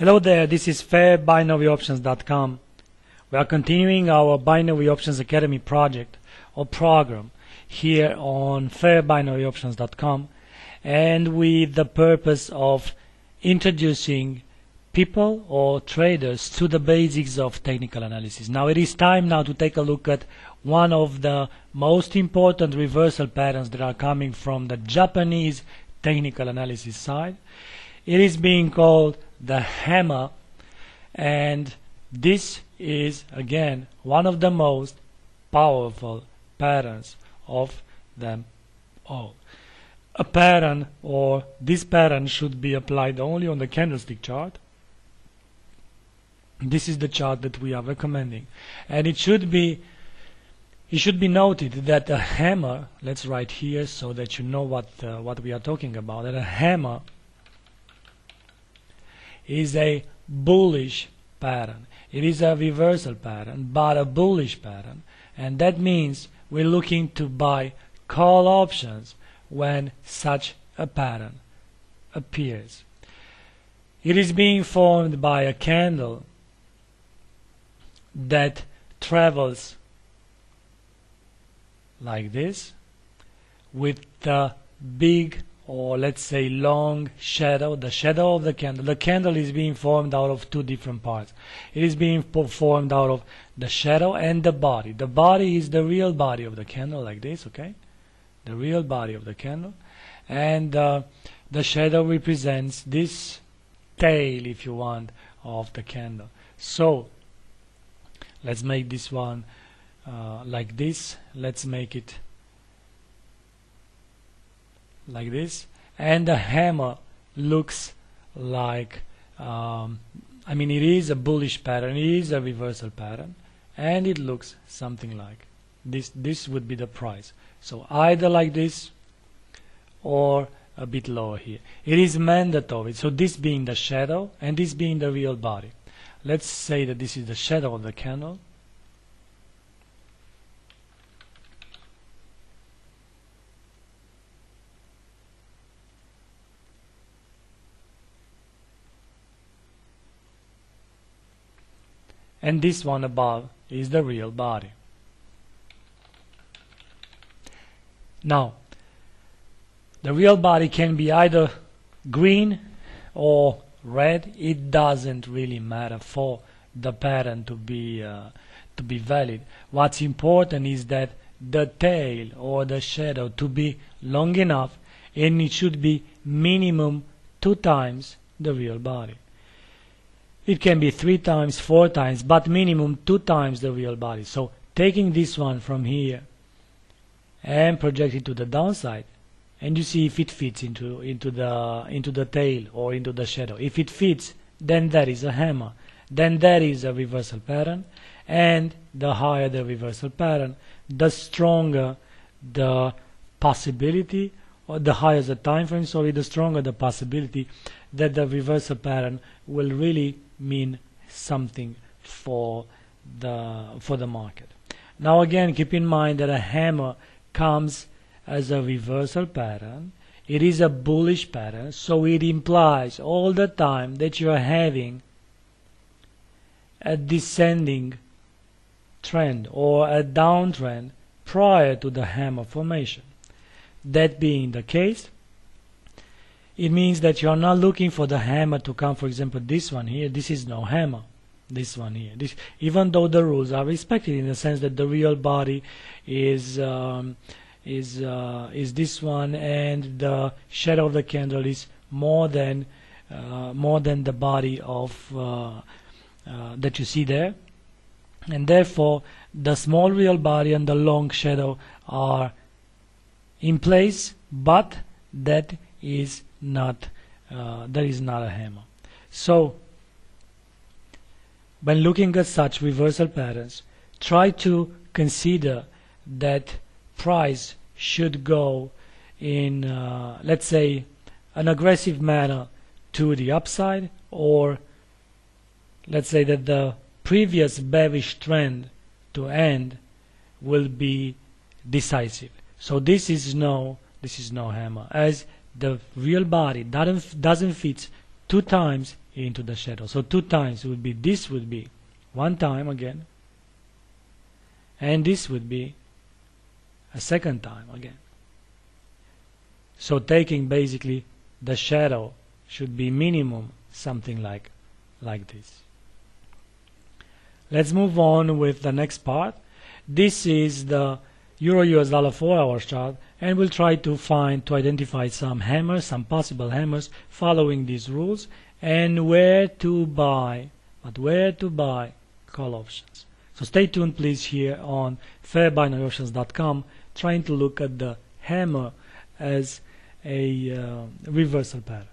Hello there, this is FairBinaryOptions.com. We are continuing our Binary Options Academy project or program here on FairBinaryOptions.com, and with the purpose of introducing people or traders to the basics of technical analysis. Now it is time now to take a look at one of the most important reversal patterns that are coming from the Japanese technical analysis side. It is being called the hammer, and this is again one of the most powerful patterns of them all. A pattern, or this pattern, should be applied only on the candlestick chart. This is the chart that we are recommending, and it should be noted that a hammer, let's write here so that you know what we are talking about, that a hammer is a bullish pattern. It is a reversal pattern, but a bullish pattern, and that means we're looking to buy call options when such a pattern appears. It is being formed by a candle that travels like this with the big, or let's say long shadow, the shadow of the candle. The candle is being formed out of two different parts. It is being formed out of the shadow and the body. The body is the real body of the candle, like this, okay? The real body of the candle. And the shadow represents this tail, if you want, of the candle. So let's make this one like this. Let's make it like this, and the hammer looks like it is a bullish pattern, it is a reversal pattern, and it looks something like this. This would be the price, so either like this or a bit lower here. It is mandatory, so this being the shadow and this being the real body. Let's say that this is the shadow of the candle. And this one above is the real body. Now, the real body can be either green or red. It doesn't really matter for the pattern to be valid. What's important is that the tail or the shadow to be long enough, and it should be minimum 2 times the real body. It can be 3 times, 4 times, but minimum 2 times the real body. So taking this one from here and project it to the downside, and you see if it fits into the tail or into the shadow. If it fits, then that is a hammer. Then that is a reversal pattern, and the higher the reversal pattern, the stronger the possibility, or the higher the time frame, the stronger the possibility that the reversal pattern will really mean something for the market. Now again, keep in mind that a hammer comes as a reversal pattern. It is a bullish pattern, so it implies all the time that you are having a descending trend or a downtrend prior to the hammer formation. That being the case, it means that you are not looking for the hammer to come. For example, this one here, this is no hammer. This one here, even though the rules are respected in the sense that the real body is this one, and the shadow of the candle is more than the body of that you see there, and therefore the small real body and the long shadow are in place, but that is not a hammer. So when looking at such reversal patterns, try to consider that price should go in let's say an aggressive manner to the upside, or let's say that the previous bearish trend to end will be decisive. So this is no hammer, as the real body doesn't fit 2 times into the shadow. So 2 times would be, this would be 1 time again, and this would be a second time again. So taking basically the shadow should be minimum something like this. Let's move on with the next part. This is the Euro US dollar 4-hour chart, and we'll try to identify some hammers, some possible hammers following these rules, and where to buy call options. So stay tuned please here on fairbinaryoptions.com, trying to look at the hammer as a reversal pattern.